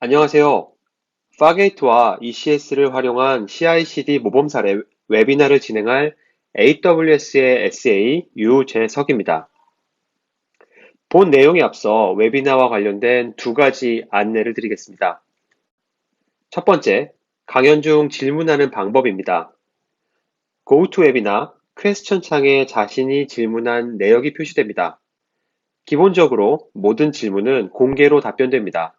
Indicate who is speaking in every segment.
Speaker 1: 안녕하세요. 파게이트와 ECS를 활용한 CI/CD 모범 사례 웨비나를 진행할 AWS의 SA 유재석입니다. 본 내용에 앞서 웨비나와 관련된 두 가지 안내를 드리겠습니다. 첫 번째, 강연 중 질문하는 방법입니다. GoToWeb이나 퀘스천 창에 자신이 질문한 내역이 표시됩니다. 기본적으로 모든 질문은 공개로 답변됩니다.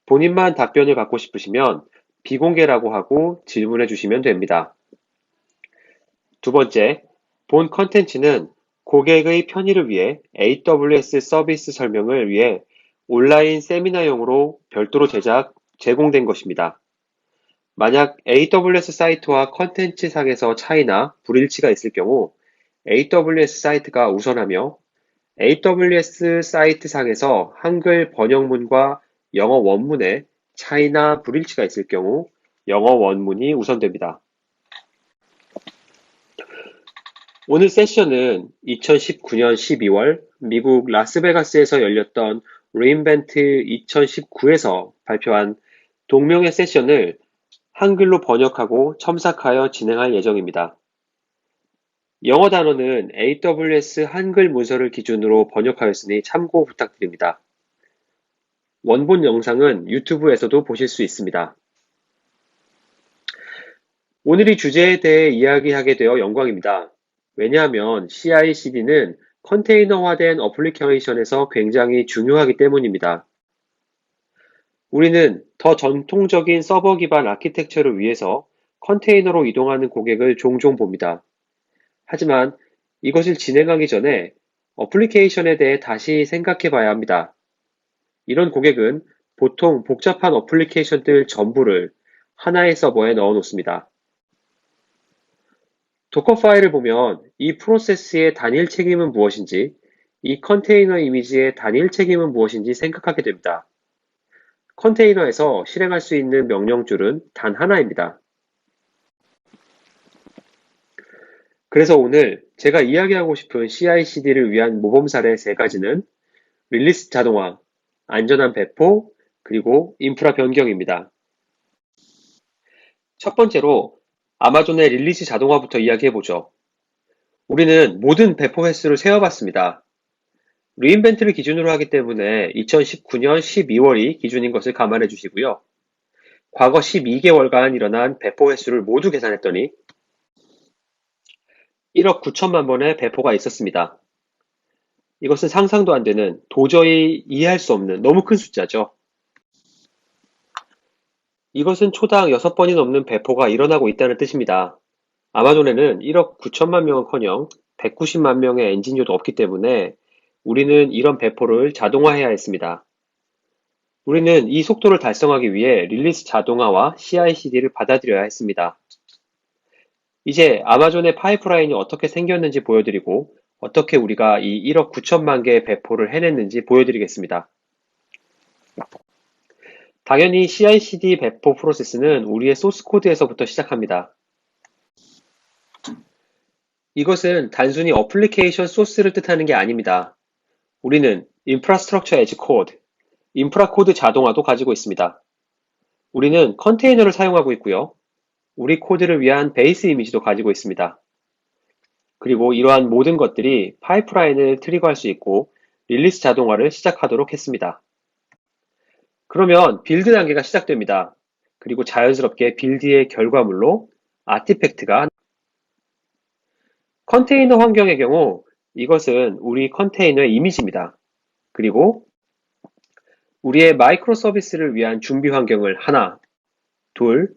Speaker 1: 본인만 답변을 받고 싶으시면 비공개라고 하고 질문해 주시면 됩니다. 두 번째, 본 컨텐츠는 고객의 편의를 위해 AWS 서비스 설명을 위해 온라인 세미나용으로 별도로 제공된 것입니다. 만약 AWS 사이트와 컨텐츠 상에서 차이나 불일치가 있을 경우 AWS 사이트가 우선하며 AWS 사이트 상에서 한글 번역문과 영어 원문에 차이나 불일치가 있을 경우 영어 원문이 우선됩니다. 오늘 세션은 2019년 12월 미국 라스베가스에서 열렸던 리인벤트 2019에서 발표한 동명의 세션을 한글로 번역하고 첨삭하여 진행할 예정입니다. 영어 단어는 AWS 한글 문서를 기준으로 번역하였으니 참고 부탁드립니다. 원본 영상은 유튜브에서도 보실 수 있습니다. 오늘 이 주제에 대해 이야기하게 되어 영광입니다. 왜냐하면 CI/CD는 컨테이너화된 어플리케이션에서 굉장히 중요하기 때문입니다. 우리는 더 전통적인 서버 기반 아키텍처를 위해서 컨테이너로 이동하는 고객을 종종 봅니다. 하지만 이것을 진행하기 전에 어플리케이션에 대해 다시 생각해 봐야 합니다. 이런 고객은 보통 복잡한 어플리케이션들 전부를 하나의 서버에 넣어 놓습니다. 도커 파일을 보면 이 프로세스의 단일 책임은 무엇인지, 이 컨테이너 이미지의 단일 책임은 무엇인지 생각하게 됩니다. 컨테이너에서 실행할 수 있는 명령줄은 단 하나입니다. 그래서 오늘 제가 이야기하고 싶은 CI/CD를 위한 모범 사례 세 가지는 릴리스 자동화, 안전한 배포, 그리고 인프라 변경입니다. 첫 번째로 아마존의 릴리스 자동화부터 이야기해보죠. 우리는 모든 배포 횟수를 세어봤습니다. 리인벤트를 기준으로 하기 때문에 2019년 12월이 기준인 것을 감안해 주시고요. 과거 12개월간 일어난 배포 횟수를 모두 계산했더니 1억 9천만 번의 배포가 있었습니다. 이것은 상상도 안 되는, 도저히 이해할 수 없는 너무 큰 숫자죠. 이것은 초당 6번이 넘는 배포가 일어나고 있다는 뜻입니다. 아마존에는 1억 9천만 명은커녕 190만 명의 엔지니어도 없기 때문에 우리는 이런 배포를 자동화해야 했습니다. 우리는 이 속도를 달성하기 위해 릴리스 자동화와 CI/CD를 받아들여야 했습니다. 이제 아마존의 파이프라인이 어떻게 생겼는지 보여드리고 어떻게 우리가 이 1억 9천만 개의 배포를 해냈는지 보여드리겠습니다. 당연히 CI/CD 배포 프로세스는 우리의 소스 코드에서부터 시작합니다. 이것은 단순히 어플리케이션 소스를 뜻하는 게 아닙니다. 우리는 Infrastructure as Code, 인프라 코드 자동화도 가지고 있습니다. 우리는 컨테이너를 사용하고 있고요. 우리 코드를 위한 베이스 이미지도 가지고 있습니다. 그리고 이러한 모든 것들이 파이프라인을 트리거할 수 있고 릴리스 자동화를 시작하도록 했습니다. 그러면 빌드 단계가 시작됩니다. 그리고 자연스럽게 빌드의 결과물로 아티팩트가 컨테이너 환경의 경우 이것은 우리 컨테이너의 이미지입니다. 그리고 우리의 마이크로 서비스를 위한 준비 환경을 하나, 둘,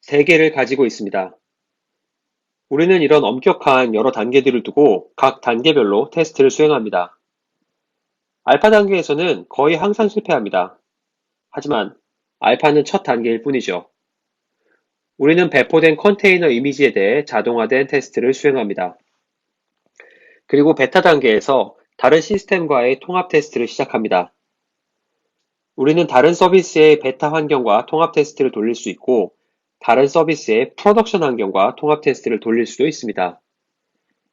Speaker 1: 세 개를 가지고 있습니다. 우리는 이런 엄격한 여러 단계들을 두고 각 단계별로 테스트를 수행합니다. 알파 단계에서는 거의 항상 실패합니다. 하지만 알파는 첫 단계일 뿐이죠. 우리는 배포된 컨테이너 이미지에 대해 자동화된 테스트를 수행합니다. 그리고 베타 단계에서 다른 시스템과의 통합 테스트를 시작합니다. 우리는 다른 서비스의 베타 환경과 통합 테스트를 돌릴 수 있고 다른 서비스의 프로덕션 환경과 통합 테스트를 돌릴 수도 있습니다.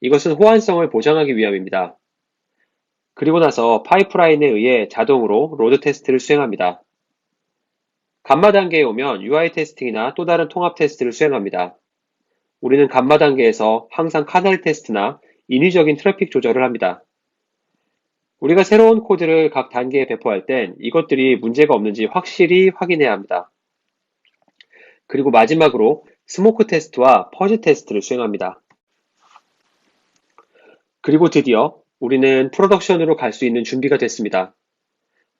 Speaker 1: 이것은 호환성을 보장하기 위함입니다. 그리고 나서 파이프라인에 의해 자동으로 로드 테스트를 수행합니다. 감마 단계에 오면 UI 테스팅이나 또 다른 통합 테스트를 수행합니다. 우리는 감마 단계에서 항상 카날 테스트나 인위적인 트래픽 조절을 합니다. 우리가 새로운 코드를 각 단계에 배포할 땐 이것들이 문제가 없는지 확실히 확인해야 합니다. 그리고 마지막으로 스모크 테스트와 퍼지 테스트를 수행합니다. 그리고 드디어 우리는 프로덕션으로 갈 수 있는 준비가 됐습니다.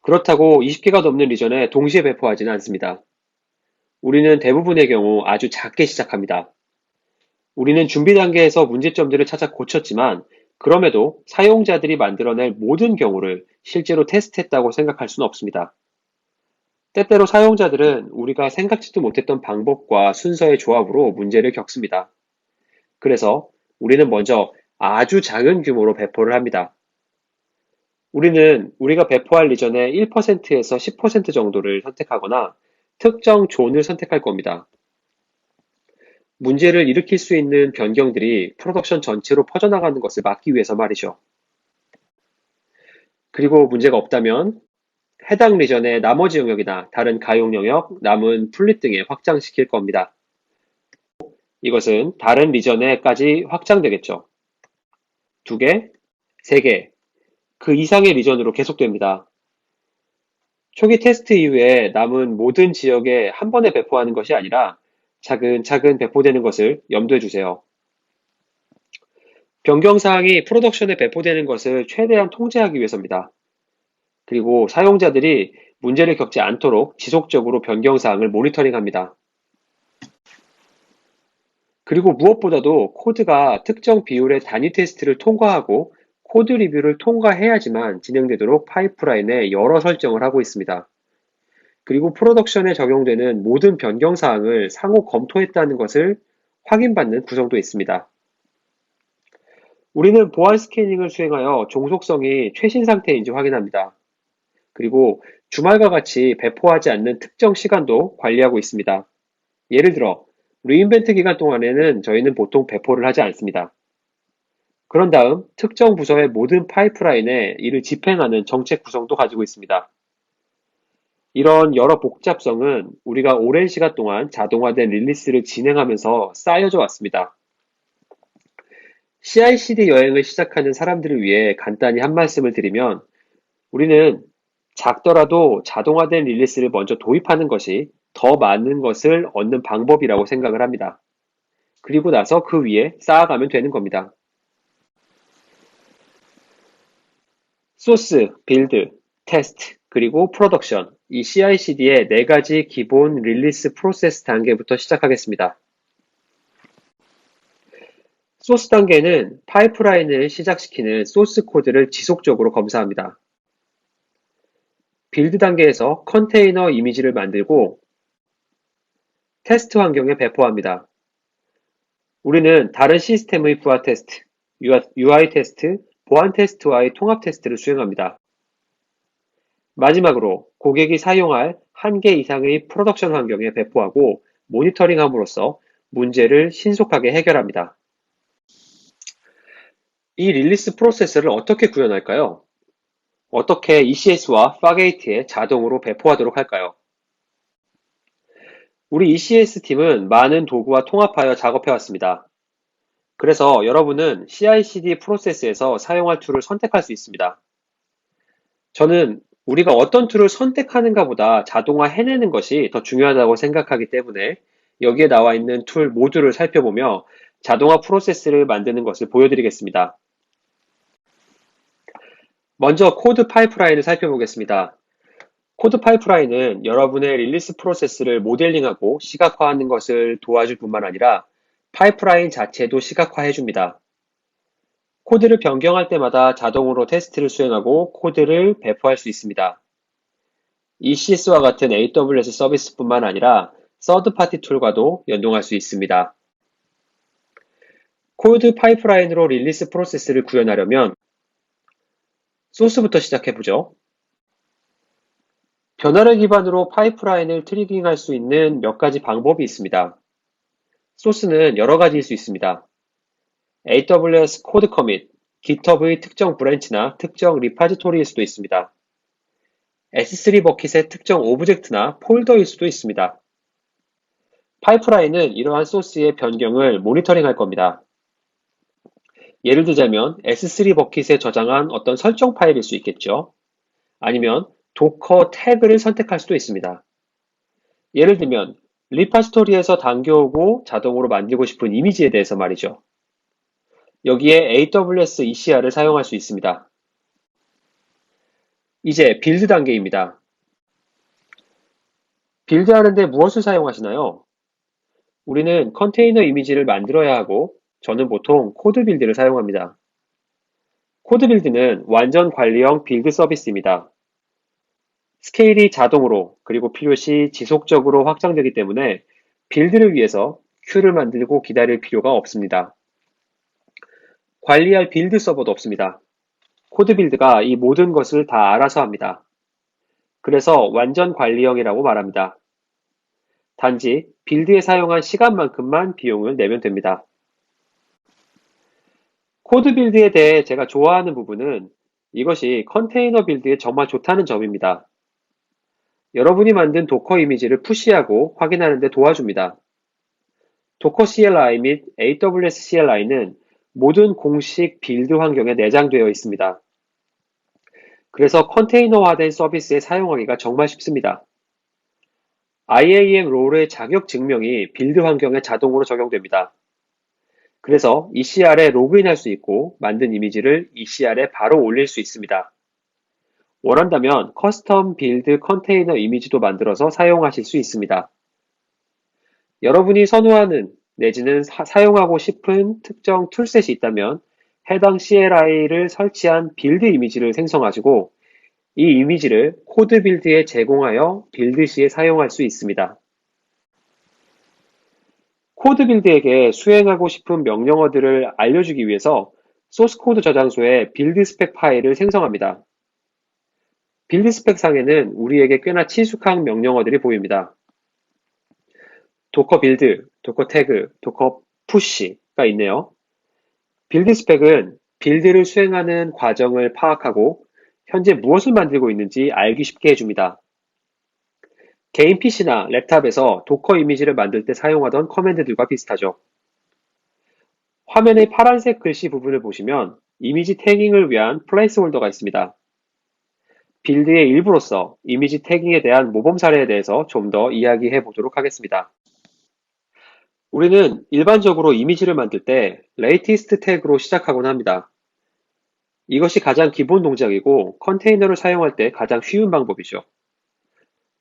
Speaker 1: 그렇다고 20개가 넘는 리전에 동시에 배포하지는 않습니다. 우리는 대부분의 경우 아주 작게 시작합니다. 우리는 준비 단계에서 문제점들을 찾아 고쳤지만 그럼에도 사용자들이 만들어낼 모든 경우를 실제로 테스트했다고 생각할 수는 없습니다. 때때로 사용자들은 우리가 생각지도 못했던 방법과 순서의 조합으로 문제를 겪습니다. 그래서 우리는 먼저 아주 작은 규모로 배포를 합니다. 우리는 우리가 배포할 리전의 1%에서 10% 정도를 선택하거나 특정 존을 선택할 겁니다. 문제를 일으킬 수 있는 변경들이 프로덕션 전체로 퍼져나가는 것을 막기 위해서 말이죠. 그리고 문제가 없다면 해당 리전의 나머지 영역이나 다른 가용 영역, 남은 플릿 등에 확장시킬 겁니다. 이것은 다른 리전에까지 확장되겠죠. 2개, 3개, 그 이상의 리전으로 계속됩니다. 초기 테스트 이후에 남은 모든 지역에 한 번에 배포하는 것이 아니라 차근차근 배포되는 것을 염두에 두세요. 변경사항이 프로덕션에 배포되는 것을 최대한 통제하기 위해서입니다. 그리고 사용자들이 문제를 겪지 않도록 지속적으로 변경사항을 모니터링합니다. 그리고 무엇보다도 코드가 특정 비율의 단위 테스트를 통과하고 코드 리뷰를 통과해야지만 진행되도록 파이프라인에 여러 설정을 하고 있습니다. 그리고 프로덕션에 적용되는 모든 변경사항을 상호 검토했다는 것을 확인받는 구성도 있습니다. 우리는 보안 스캐닝을 수행하여 종속성이 최신 상태인지 확인합니다. 그리고 주말과 같이 배포하지 않는 특정 시간도 관리하고 있습니다. 예를 들어 리인벤트 기간 동안에는 저희는 보통 배포를 하지 않습니다. 그런 다음 특정 부서의 모든 파이프라인에 이를 집행하는 정책 구성도 가지고 있습니다. 이런 여러 복잡성은 우리가 오랜 시간 동안 자동화된 릴리스를 진행하면서 쌓여져 왔습니다. CI/CD 여행을 시작하는 사람들을 위해 간단히 한 말씀을 드리면 우리는 작더라도 자동화된 릴리스를 먼저 도입하는 것이 더 많은 것을 얻는 방법이라고 생각을 합니다. 그리고 나서 그 위에 쌓아가면 되는 겁니다. 소스, 빌드, 테스트, 그리고 프로덕션, 이 CI/CD의 4가지 기본 릴리스 프로세스 단계부터 시작하겠습니다. 소스 단계는 파이프라인을 시작시키는 소스 코드를 지속적으로 검사합니다. 빌드 단계에서 컨테이너 이미지를 만들고 테스트 환경에 배포합니다. 우리는 다른 시스템의 부하 테스트, UI 테스트, 보안 테스트와의 통합 테스트를 수행합니다. 마지막으로 고객이 사용할 1개 이상의 프로덕션 환경에 배포하고 모니터링함으로써 문제를 신속하게 해결합니다. 이 릴리스 프로세스를 어떻게 구현할까요? 어떻게 ECS와 파게이트에 자동으로 배포하도록 할까요? 우리 ECS 팀은 많은 도구와 통합하여 작업해왔습니다. 그래서 여러분은 CI/CD 프로세스에서 사용할 툴을 선택할 수 있습니다. 저는 우리가 어떤 툴을 선택하는가 보다 자동화 해내는 것이 더 중요하다고 생각하기 때문에 여기에 나와 있는 툴 모두를 살펴보며 자동화 프로세스를 만드는 것을 보여드리겠습니다. 먼저 코드 파이프라인을 살펴보겠습니다. 코드 파이프라인은 여러분의 릴리스 프로세스를 모델링하고 시각화하는 것을 도와줄 뿐만 아니라 파이프라인 자체도 시각화해 줍니다. 코드를 변경할 때마다 자동으로 테스트를 수행하고 코드를 배포할 수 있습니다. ECS와 같은 AWS 서비스뿐만 아니라 서드파티 툴과도 연동할 수 있습니다. 코드 파이프라인으로 릴리스 프로세스를 구현하려면 소스부터 시작해보죠. 변화를 기반으로 파이프라인을 트리깅할 수 있는 몇 가지 방법이 있습니다. 소스는 여러 가지일 수 있습니다. AWS 코드 커밋, GitHub의 특정 브랜치나 특정 리파지토리일 수도 있습니다. S3 버킷의 특정 오브젝트나 폴더일 수도 있습니다. 파이프라인은 이러한 소스의 변경을 모니터링할 겁니다. 예를 들자면 S3 버킷에 저장한 어떤 설정 파일일 수 있겠죠. 아니면 도커 태그를 선택할 수도 있습니다. 예를 들면 리파지토리에서 당겨오고 자동으로 만들고 싶은 이미지에 대해서 말이죠. 여기에 AWS ECR을 사용할 수 있습니다. 이제 빌드 단계입니다. 빌드하는데 무엇을 사용하시나요? 우리는 컨테이너 이미지를 만들어야 하고 저는 보통 코드 빌드를 사용합니다. 코드 빌드는 완전 관리형 빌드 서비스입니다. 스케일이 자동으로 그리고 필요시 지속적으로 확장되기 때문에 빌드를 위해서 큐를 만들고 기다릴 필요가 없습니다. 관리할 빌드 서버도 없습니다. 코드 빌드가 이 모든 것을 다 알아서 합니다. 그래서 완전 관리형이라고 말합니다. 단지 빌드에 사용한 시간만큼만 비용을 내면 됩니다. 코드 빌드에 대해 제가 좋아하는 부분은 이것이 컨테이너 빌드에 정말 좋다는 점입니다. 여러분이 만든 도커 이미지를 푸시하고 확인하는 데 도와줍니다. 도커 CLI 및 AWS CLI는 모든 공식 빌드 환경에 내장되어 있습니다. 그래서 컨테이너화된 서비스에 사용하기가 정말 쉽습니다. IAM 롤의 자격 증명이 빌드 환경에 자동으로 적용됩니다. 그래서 ECR에 로그인할 수 있고 만든 이미지를 ECR에 바로 올릴 수 있습니다. 원한다면 커스텀 빌드 컨테이너 이미지도 만들어서 사용하실 수 있습니다. 여러분이 선호하는 내지는 사용하고 싶은 특정 툴셋이 있다면 해당 CLI를 설치한 빌드 이미지를 생성하시고 이 이미지를 코드 빌드에 제공하여 빌드 시에 사용할 수 있습니다. 코드 빌드에게 수행하고 싶은 명령어들을 알려주기 위해서 소스 코드 저장소에 빌드 스펙 파일을 생성합니다. 빌드 스펙 상에는 우리에게 꽤나 친숙한 명령어들이 보입니다. 도커 빌드, 도커 태그, 도커 푸시가 있네요. 빌드 스펙은 빌드를 수행하는 과정을 파악하고 현재 무엇을 만들고 있는지 알기 쉽게 해줍니다. 개인 PC나 랩탑에서 도커 이미지를 만들 때 사용하던 커맨드들과 비슷하죠. 화면의 파란색 글씨 부분을 보시면 이미지 태깅을 위한 플레이스홀더가 있습니다. 빌드의 일부로서 이미지 태깅에 대한 모범 사례에 대해서 좀 더 이야기해 보도록 하겠습니다. 우리는 일반적으로 이미지를 만들 때 latest 태그로 시작하곤 합니다. 이것이 가장 기본 동작이고 컨테이너를 사용할 때 가장 쉬운 방법이죠.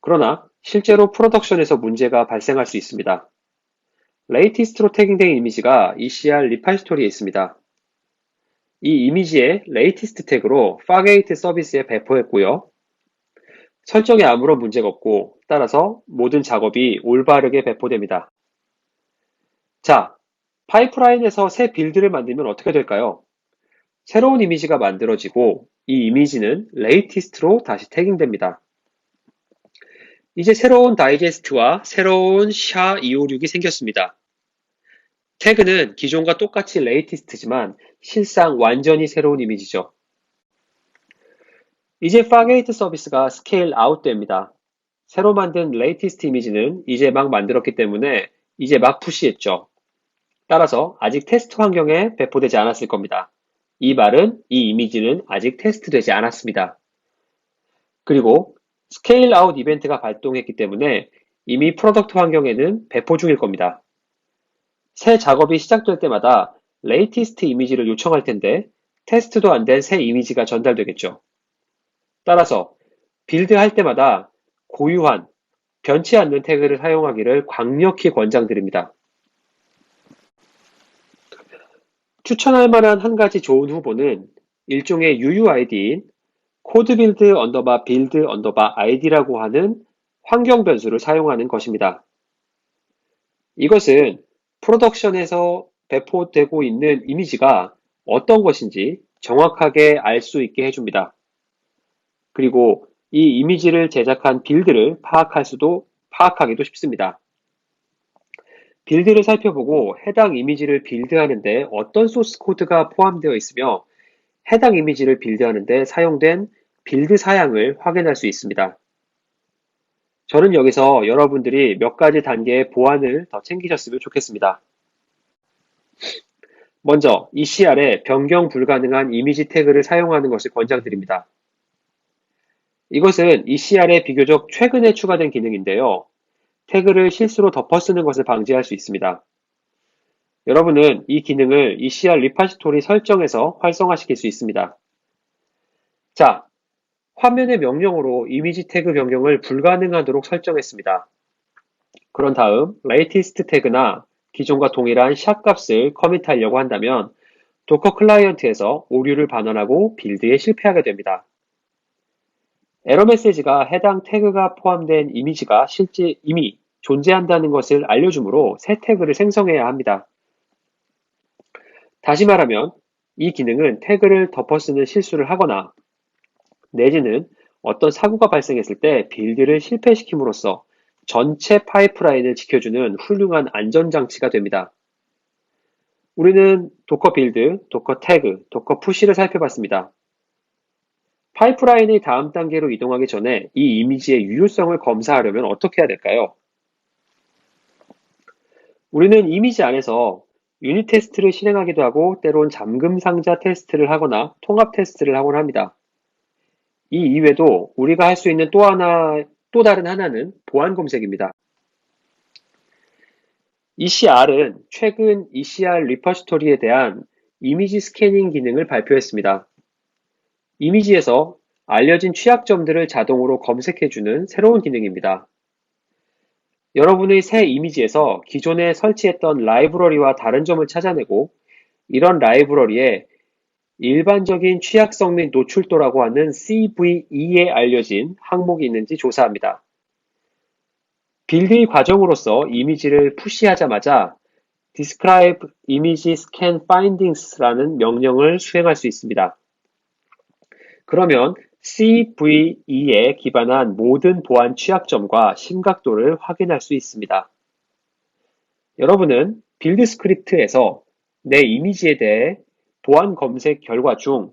Speaker 1: 그러나 실제로 프로덕션에서 문제가 발생할 수 있습니다. latest로 태깅된 이미지가 ECR 리파지토리에 있습니다. 이 이미지의 latest 태그로 Fargate 서비스에 배포했고요. 설정에 아무런 문제가 없고 따라서 모든 작업이 올바르게 배포됩니다. 자, 파이프라인에서 새 빌드를 만들면 어떻게 될까요? 새로운 이미지가 만들어지고 이 이미지는 latest로 다시 태깅됩니다. 이제 새로운 다이제스트와 새로운 SHA-256이 생겼습니다. 태그는 기존과 똑같이 latest지만 실상 완전히 새로운 이미지죠. 이제 Fargate 서비스가 스케일 아웃 됩니다. 새로 만든 latest 이미지는 이제 막 만들었기 때문에 이제 막 푸시했죠. 따라서 아직 테스트 환경에 배포되지 않았을 겁니다. 이 말은 이 이미지는 아직 테스트되지 않았습니다. 그리고 스케일 아웃 이벤트가 발동했기 때문에 이미 프로덕트 환경에는 배포 중일 겁니다. 새 작업이 시작될 때마다 latest 이미지를 요청할 텐데 테스트도 안 된 새 이미지가 전달되겠죠. 따라서 빌드할 때마다 고유한 변치 않는 태그를 사용하기를 강력히 권장드립니다. 추천할 만한 한 가지 좋은 후보는 일종의 UUID인 코드빌드 언더바 빌드 언더바 id라고 하는 환경 변수를 사용하는 것입니다. 이것은 프로덕션에서 배포되고 있는 이미지가 어떤 것인지 정확하게 알 수 있게 해줍니다. 그리고 이 이미지를 제작한 빌드를 파악하기도 쉽습니다. 빌드를 살펴보고 해당 이미지를 빌드하는데 어떤 소스 코드가 포함되어 있으며 해당 이미지를 빌드하는 데 사용된 빌드 사양을 확인할 수 있습니다. 저는 여기서 여러분들이 몇 가지 단계의 보안을 더 챙기셨으면 좋겠습니다. 먼저 ECR에 변경 불가능한 이미지 태그를 사용하는 것을 권장드립니다. 이것은 ECR에 비교적 최근에 추가된 기능인데요. 태그를 실수로 덮어쓰는 것을 방지할 수 있습니다. 여러분은 이 기능을 ECR 리파지토리 설정에서 활성화시킬 수 있습니다. 자, 화면의 명령어로 이미지 태그 변경을 불가능하도록 설정했습니다. 그런 다음 latest 태그나 기존과 동일한 샷 값을 커밋하려고 한다면 도커 클라이언트에서 오류를 반환하고 빌드에 실패하게 됩니다. 에러 메시지가 해당 태그가 포함된 이미지가 실제 이미 존재한다는 것을 알려주므로 새 태그를 생성해야 합니다. 다시 말하면 이 기능은 태그를 덮어쓰는 실수를 하거나 내지는 어떤 사고가 발생했을 때 빌드를 실패시킴으로써 전체 파이프라인을 지켜주는 훌륭한 안전장치가 됩니다. 우리는 도커 빌드, 도커 태그, 도커 푸시를 살펴봤습니다. 파이프라인의 다음 단계로 이동하기 전에 이 이미지의 유효성을 검사하려면 어떻게 해야 될까요? 우리는 이미지 안에서 유닛 테스트를 실행하기도 하고 때론 잠금 상자 테스트를 하거나 통합 테스트를 하곤 합니다. 이 이외에도 우리가 할 수 있는 또 다른 하나는 보안 검색입니다. ECR은 최근 ECR 리퍼지토리에 대한 이미지 스캐닝 기능을 발표했습니다. 이미지에서 알려진 취약점들을 자동으로 검색해주는 새로운 기능입니다. 여러분의 새 이미지에서 기존에 설치했던 라이브러리와 다른 점을 찾아내고 이런 라이브러리에 일반적인 취약성 및 노출도라고 하는 CVE에 알려진 항목이 있는지 조사합니다. 빌드의 과정으로서 이미지를 푸시하자마자 Describe Image Scan Findings라는 명령을 수행할 수 있습니다. 그러면 CVE에 기반한 모든 보안 취약점과 심각도를 확인할 수 있습니다. 여러분은 빌드 스크립트에서 내 이미지에 대해 보안 검색 결과 중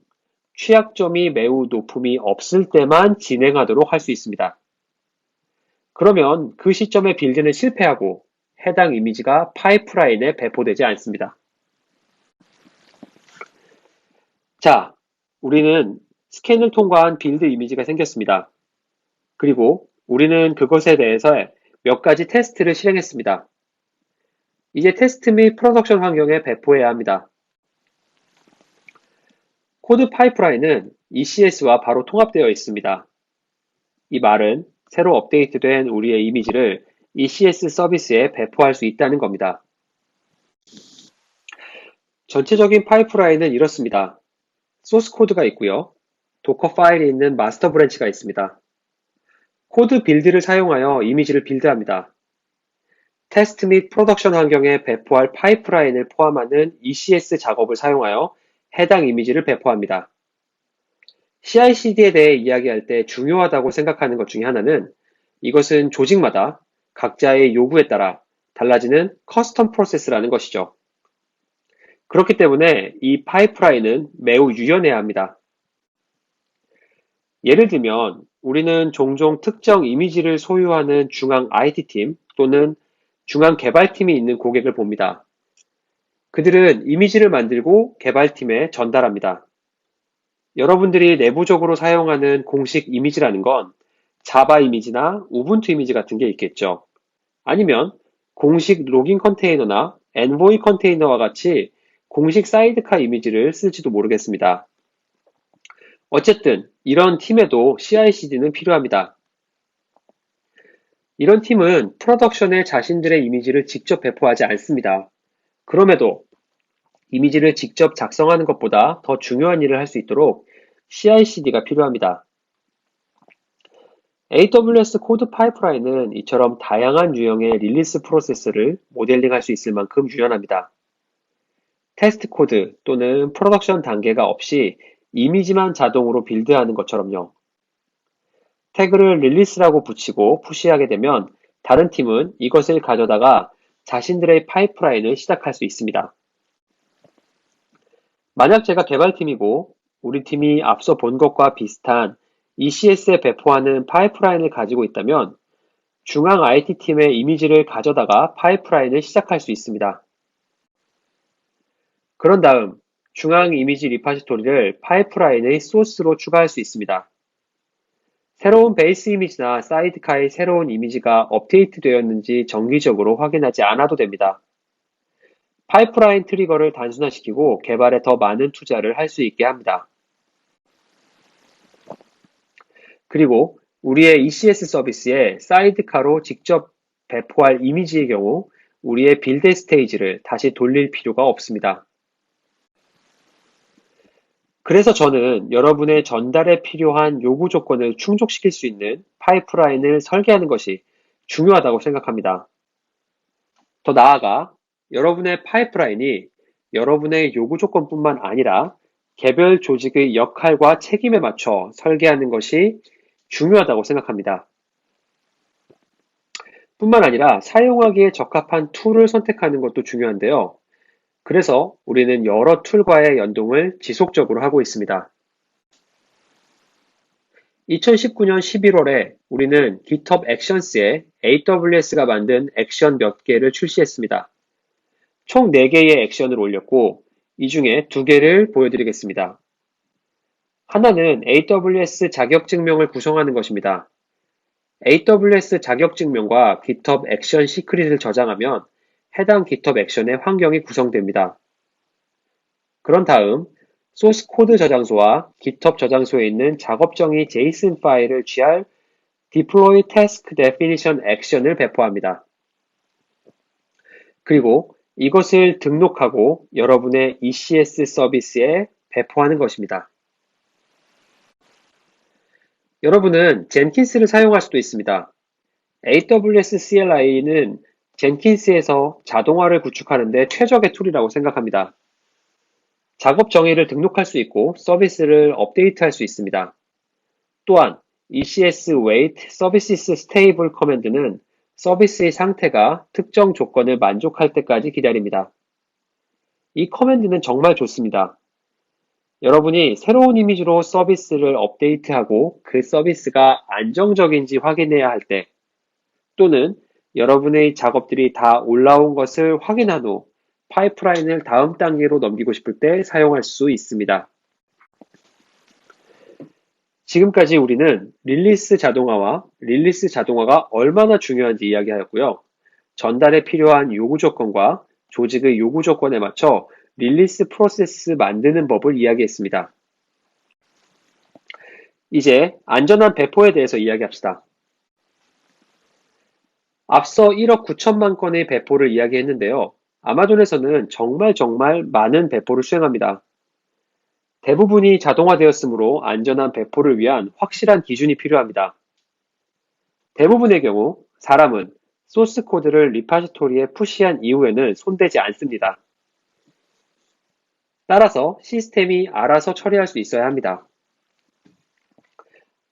Speaker 1: 취약점이 매우 높음이 없을 때만 진행하도록 할 수 있습니다. 그러면 그 시점에 빌드는 실패하고 해당 이미지가 파이프라인에 배포되지 않습니다. 자, 우리는 스캔을 통과한 빌드 이미지가 생겼습니다. 그리고 우리는 그것에 대해서 몇 가지 테스트를 실행했습니다. 이제 테스트 및 프로덕션 환경에 배포해야 합니다. 코드 파이프라인은 ECS와 바로 통합되어 있습니다. 이 말은 새로 업데이트된 우리의 이미지를 ECS 서비스에 배포할 수 있다는 겁니다. 전체적인 파이프라인은 이렇습니다. 소스 코드가 있고요. 도커 파일이 있는 마스터 브랜치가 있습니다. 코드 빌드를 사용하여 이미지를 빌드합니다. 테스트 및 프로덕션 환경에 배포할 파이프라인을 포함하는 ECS 작업을 사용하여 해당 이미지를 배포합니다. CI/CD에 대해 이야기할 때 중요하다고 생각하는 것 중에 하나는 이것은 조직마다 각자의 요구에 따라 달라지는 커스텀 프로세스라는 것이죠. 그렇기 때문에 이 파이프라인은 매우 유연해야 합니다. 예를 들면 우리는 종종 특정 이미지를 소유하는 중앙 IT팀 또는 중앙 개발팀이 있는 고객을 봅니다. 그들은 이미지를 만들고 개발팀에 전달합니다. 여러분들이 내부적으로 사용하는 공식 이미지라는 건 자바 이미지나 우분투 이미지 같은 게 있겠죠. 아니면 공식 로깅 컨테이너나 엔보이 컨테이너와 같이 공식 사이드카 이미지를 쓸지도 모르겠습니다. 어쨌든 이런 팀에도 CI/CD는 필요합니다. 이런 팀은 프로덕션에 자신들의 이미지를 직접 배포하지 않습니다. 그럼에도 이미지를 직접 작성하는 것보다 더 중요한 일을 할 수 있도록 CI/CD가 필요합니다. AWS 코드 파이프라인은 이처럼 다양한 유형의 릴리스 프로세스를 모델링할 수 있을 만큼 유연합니다. 테스트 코드 또는 프로덕션 단계가 없이 이미지만 자동으로 빌드하는 것처럼요. 태그를 릴리스라고 붙이고 푸시하게 되면 다른 팀은 이것을 가져다가 자신들의 파이프라인을 시작할 수 있습니다. 만약 제가 개발팀이고 우리 팀이 앞서 본 것과 비슷한 ECS에 배포하는 파이프라인을 가지고 있다면 중앙 IT팀의 이미지를 가져다가 파이프라인을 시작할 수 있습니다. 그런 다음 중앙 이미지 리파지토리를 파이프라인의 소스로 추가할 수 있습니다. 새로운 베이스 이미지나 사이드카의 새로운 이미지가 업데이트 되었는지 정기적으로 확인하지 않아도 됩니다. 파이프라인 트리거를 단순화시키고 개발에 더 많은 투자를 할 수 있게 합니다. 그리고 우리의 ECS 서비스에 사이드카로 직접 배포할 이미지의 경우 우리의 빌드 스테이지를 다시 돌릴 필요가 없습니다. 그래서 저는 여러분의 전달에 필요한 요구 조건을 충족시킬 수 있는 파이프라인을 설계하는 것이 중요하다고 생각합니다. 더 나아가 여러분의 파이프라인이 여러분의 요구 조건뿐만 아니라 개별 조직의 역할과 책임에 맞춰 설계하는 것이 중요하다고 생각합니다. 뿐만 아니라 사용하기에 적합한 툴을 선택하는 것도 중요한데요. 그래서 우리는 여러 툴과의 연동을 지속적으로 하고 있습니다. 2019년 11월에 우리는 GitHub Actions에 AWS가 만든 액션 몇 개를 출시했습니다. 총 4개의 액션을 올렸고 이 중에 2개를 보여드리겠습니다. 하나는 AWS 자격증명을 구성하는 것입니다. AWS 자격증명과 GitHub 액션 시크릿을 저장하면 해당 GitHub 액션의 환경이 구성됩니다. 그런 다음 소스 코드 저장소와 GitHub 저장소에 있는 작업정의 JSON 파일을 취할 Deploy Task Definition 액션을 배포합니다. 그리고 이것을 등록하고 여러분의 ECS 서비스에 배포하는 것입니다. 여러분은 젠킨스를 사용할 수도 있습니다. AWS CLI는 젠킨스에서 자동화를 구축하는 데 최적의 툴이라고 생각합니다. 작업 정의를 등록할 수 있고 서비스를 업데이트할 수 있습니다. 또한 ECS wait services stable 커맨드는 서비스의 상태가 특정 조건을 만족할 때까지 기다립니다. 이 커맨드는 정말 좋습니다. 여러분이 새로운 이미지로 서비스를 업데이트하고 그 서비스가 안정적인지 확인해야 할 때, 또는 여러분의 작업들이 다 올라온 것을 확인한 후 파이프라인을 다음 단계로 넘기고 싶을 때 사용할 수 있습니다. 지금까지 우리는 릴리스 자동화와 릴리스 자동화가 얼마나 중요한지 이야기하였고요. 전달에 필요한 요구 조건과 조직의 요구 조건에 맞춰 릴리스 프로세스 만드는 법을 이야기했습니다. 이제 안전한 배포에 대해서 이야기합시다. 앞서 1억 9천만 건의 배포를 이야기했는데요. 아마존에서는 정말 많은 배포를 수행합니다. 대부분이 자동화되었으므로 안전한 배포를 위한 확실한 기준이 필요합니다. 대부분의 경우 사람은 소스 코드를 리파지토리에 푸시한 이후에는 손대지 않습니다. 따라서 시스템이 알아서 처리할 수 있어야 합니다.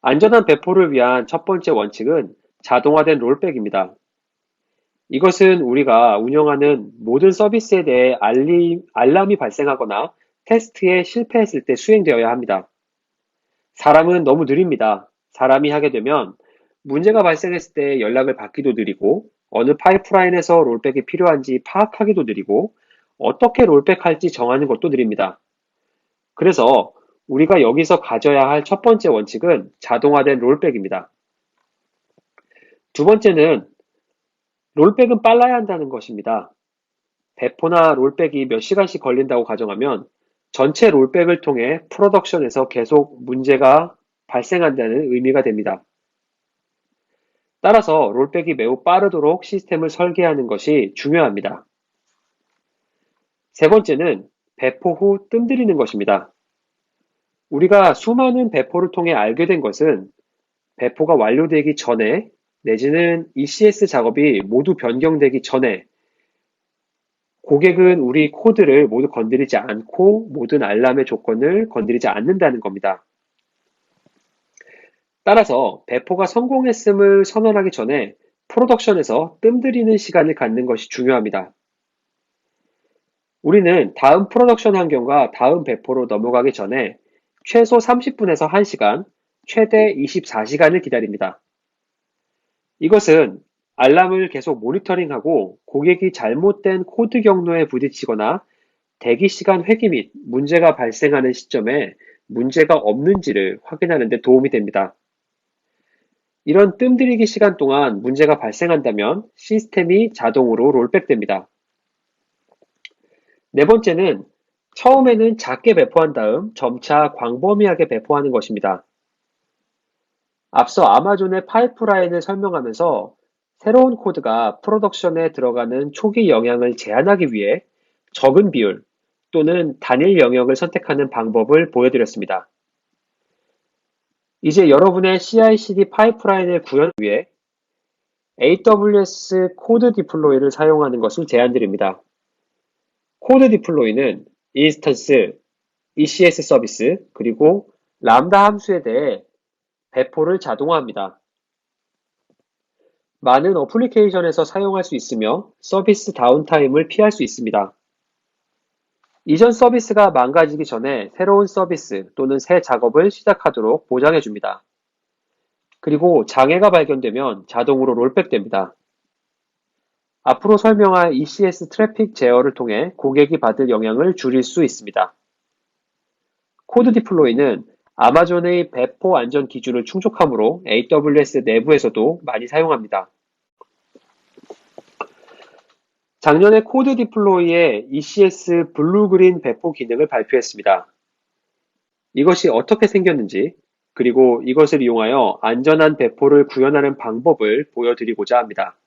Speaker 1: 안전한 배포를 위한 첫 번째 원칙은 자동화된 롤백입니다. 이것은 우리가 운영하는 모든 서비스에 대해 알람이 발생하거나 테스트에 실패했을 때 수행되어야 합니다. 사람은 너무 느립니다. 사람이 하게 되면 문제가 발생했을 때 연락을 받기도 느리고 어느 파이프라인에서 롤백이 필요한지 파악하기도 느리고 어떻게 롤백할지 정하는 것도 느립니다. 그래서 우리가 여기서 가져야 할 첫 번째 원칙은 자동화된 롤백입니다. 두 번째는 롤백은 빨라야 한다는 것입니다. 배포나 롤백이 몇 시간씩 걸린다고 가정하면 전체 롤백을 통해 프로덕션에서 계속 문제가 발생한다는 의미가 됩니다. 따라서 롤백이 매우 빠르도록 시스템을 설계하는 것이 중요합니다. 세 번째는 배포 후 뜸들이는 것입니다. 우리가 수많은 배포를 통해 알게 된 것은 배포가 완료되기 전에 내지는 ECS 작업이 모두 변경되기 전에 고객은 우리 코드를 모두 건드리지 않고 모든 알람의 조건을 건드리지 않는다는 겁니다. 따라서 배포가 성공했음을 선언하기 전에 프로덕션에서 뜸들이는 시간을 갖는 것이 중요합니다. 우리는 다음 프로덕션 환경과 다음 배포로 넘어가기 전에 최소 30분에서 1시간, 최대 24시간을 기다립니다. 이것은 알람을 계속 모니터링하고 고객이 잘못된 코드 경로에 부딪히거나 대기 시간 회귀 및 문제가 발생하는 시점에 문제가 없는지를 확인하는 데 도움이 됩니다. 이런 뜸들이기 시간 동안 문제가 발생한다면 시스템이 자동으로 롤백됩니다. 네 번째는 처음에는 작게 배포한 다음 점차 광범위하게 배포하는 것입니다. 앞서 아마존의 파이프라인을 설명하면서 새로운 코드가 프로덕션에 들어가는 초기 영향을 제한하기 위해 적은 비율 또는 단일 영역을 선택하는 방법을 보여드렸습니다. 이제 여러분의 CI/CD 파이프라인을 구현하기 위해 AWS 코드 디플로이를 사용하는 것을 제안드립니다. 코드 디플로이는 인스턴스, ECS 서비스, 그리고 람다 함수에 대해 배포를 자동화합니다. 많은 어플리케이션에서 사용할 수 있으며 서비스 다운타임을 피할 수 있습니다. 이전 서비스가 망가지기 전에 새로운 서비스 또는 새 작업을 시작하도록 보장해 줍니다. 그리고 장애가 발견되면 자동으로 롤백됩니다. 앞으로 설명할 ECS 트래픽 제어를 통해 고객이 받을 영향을 줄일 수 있습니다. 코드 디플로이는 아마존의 배포 안전 기준을 충족하므로 AWS 내부에서도 많이 사용합니다. 작년에 코드 디플로이의 ECS 블루그린 배포 기능을 발표했습니다. 이것이 어떻게 생겼는지, 그리고 이것을 이용하여 안전한 배포를 구현하는 방법을 보여드리고자 합니다.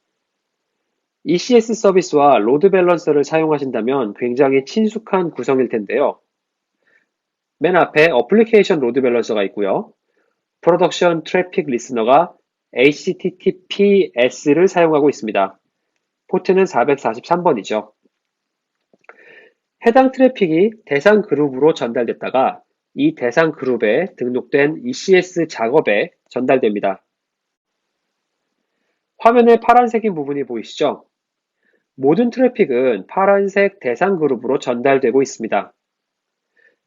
Speaker 1: ECS 서비스와 로드 밸런서를 사용하신다면 굉장히 친숙한 구성일 텐데요. 맨 앞에 어플리케이션 로드 밸런서가 있고요. 프로덕션 트래픽 리스너가 HTTPS를 사용하고 있습니다. 포트는 443번이죠. 해당 트래픽이 대상 그룹으로 전달됐다가 이 대상 그룹에 등록된 ECS 작업에 전달됩니다. 화면에 파란색인 부분이 보이시죠? 모든 트래픽은 파란색 대상 그룹으로 전달되고 있습니다.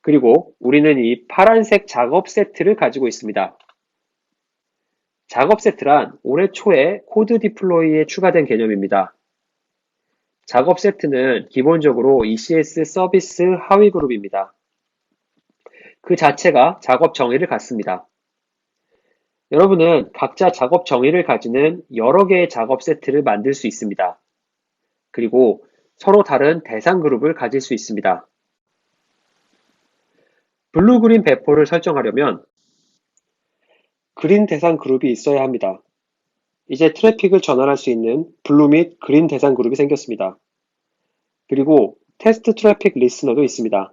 Speaker 1: 그리고 우리는 이 파란색 작업 세트를 가지고 있습니다. 작업 세트란 올해 초에 코드 디플로이에 추가된 개념입니다. 작업 세트는 기본적으로 ECS 서비스 하위 그룹입니다. 그 자체가 작업 정의를 갖습니다. 여러분은 각자 작업 정의를 가지는 여러 개의 작업 세트를 만들 수 있습니다. 그리고 서로 다른 대상 그룹을 가질 수 있습니다. 블루 그린 배포를 설정하려면 그린 대상 그룹이 있어야 합니다. 이제 트래픽을 전환할 수 있는 블루 및 그린 대상 그룹이 생겼습니다. 그리고 테스트 트래픽 리스너도 있습니다.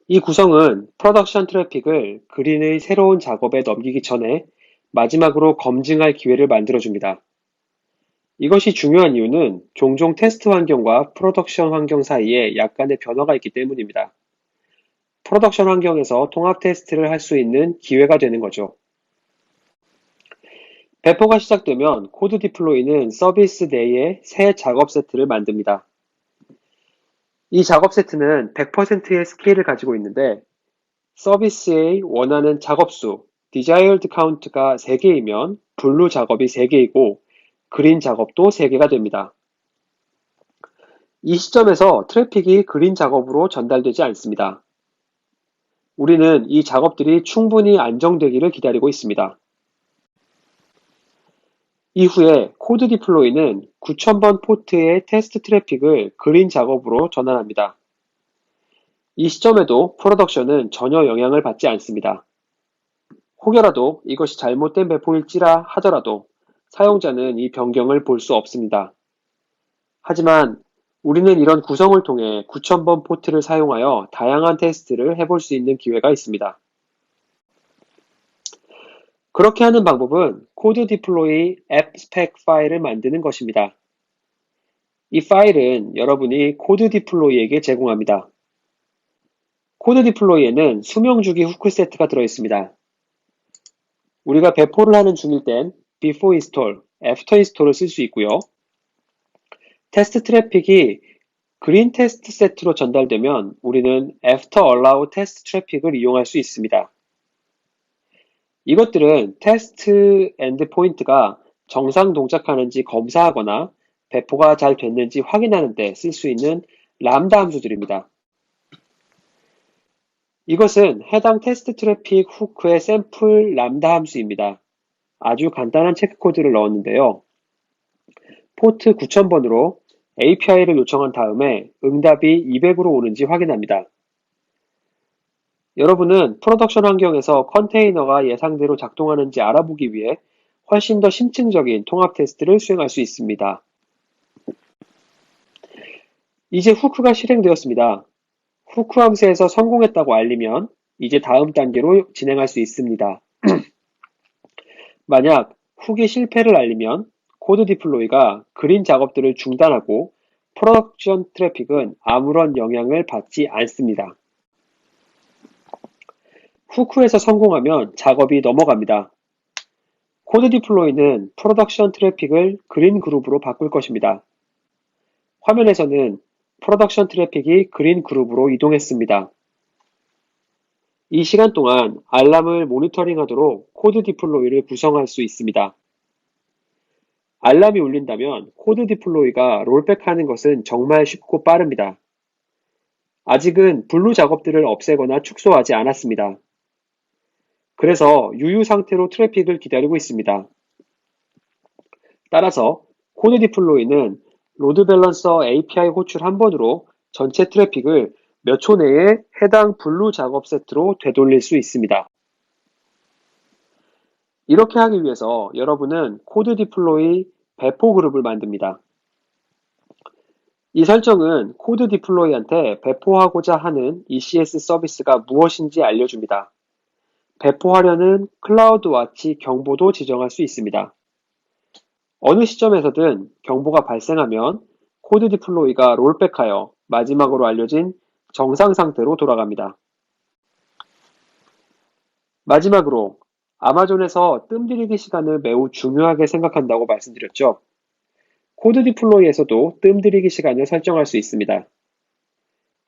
Speaker 1: 이 구성은 프로덕션 트래픽을 그린의 새로운 작업에 넘기기 전에 마지막으로 검증할 기회를 만들어줍니다. 이것이 중요한 이유는 종종 테스트 환경과 프로덕션 환경 사이에 약간의 변화가 있기 때문입니다. 프로덕션 환경에서 통합 테스트를 할 수 있는 기회가 되는 거죠. 배포가 시작되면 코드 디플로이는 서비스 내에 새 작업 세트를 만듭니다. 이 작업 세트는 100%의 스케일을 가지고 있는데 서비스의 원하는 작업수, desired count가 3개이면 블루 작업이 3개이고 그린 작업도 3개가 됩니다. 이 시점에서 트래픽이 그린 작업으로 전달되지 않습니다. 우리는 이 작업들이 충분히 안정되기를 기다리고 있습니다. 이후에 코드 디플로이는 9000번 포트의 테스트 트래픽을 그린 작업으로 전환합니다. 이 시점에도 프로덕션은 전혀 영향을 받지 않습니다. 혹여라도 이것이 잘못된 배포일지라 하더라도 사용자는 이 변경을 볼 수 없습니다. 하지만 우리는 이런 구성을 통해 9000번 포트를 사용하여 다양한 테스트를 해볼 수 있는 기회가 있습니다. 그렇게 하는 방법은 코드 디플로이 앱 스펙 파일을 만드는 것입니다. 이 파일은 여러분이 코드 디플로이에게 제공합니다. 코드 디플로이에는 수명주기 후크 세트가 들어있습니다. 우리가 배포를 하는 중일 땐 before install, after install을 쓸 수 있고요. 테스트 트래픽이 그린 테스트 세트로 전달되면 우리는 After Allow Test Traffic을 이용할 수 있습니다. 이것들은 테스트 엔드포인트가 정상 동작하는지 검사하거나 배포가 잘 됐는지 확인하는 데 쓸 수 있는 람다 함수들입니다. 이것은 해당 테스트 트래픽 후크의 샘플 람다 함수입니다. 아주 간단한 체크 코드를 넣었는데요. 포트 9000번으로 API를 요청한 다음에 응답이 200으로 오는지 확인합니다. 여러분은 프로덕션 환경에서 컨테이너가 예상대로 작동하는지 알아보기 위해 훨씬 더 심층적인 통합 테스트를 수행할 수 있습니다. 이제 후크가 실행되었습니다. 후크 함수에서 성공했다고 알리면 이제 다음 단계로 진행할 수 있습니다. 만약 훅이 실패를 알리면 코드 디플로이가 그린 작업들을 중단하고 프로덕션 트래픽은 아무런 영향을 받지 않습니다. 후크에서 성공하면 작업이 넘어갑니다. 코드 디플로이는 프로덕션 트래픽을 그린 그룹으로 바꿀 것입니다. 화면에서는 프로덕션 트래픽이 그린 그룹으로 이동했습니다. 이 시간 동안 알람을 모니터링하도록 코드 디플로이를 구성할 수 있습니다. 알람이 울린다면 코드 디플로이가 롤백하는 것은 정말 쉽고 빠릅니다. 아직은 블루 작업들을 없애거나 축소하지 않았습니다. 그래서 유유 상태로 트래픽을 기다리고 있습니다. 따라서 코드 디플로이는 로드 밸런서 API 호출 한 번으로 전체 트래픽을 몇 초 내에 해당 블루 작업 세트로 되돌릴 수 있습니다. 이렇게 하기 위해서 여러분은 코드 디플로이 배포 그룹을 만듭니다. 이 설정은 코드 디플로이한테 배포하고자 하는 ECS 서비스가 무엇인지 알려줍니다. 배포하려는 클라우드와치 경보도 지정할 수 있습니다. 어느 시점에서든 경보가 발생하면 코드 디플로이가 롤백하여 마지막으로 알려진 정상 상태로 돌아갑니다. 마지막으로 아마존에서 뜸들이기 시간을 매우 중요하게 생각한다고 말씀드렸죠. 코드 디플로이에서도 뜸들이기 시간을 설정할 수 있습니다.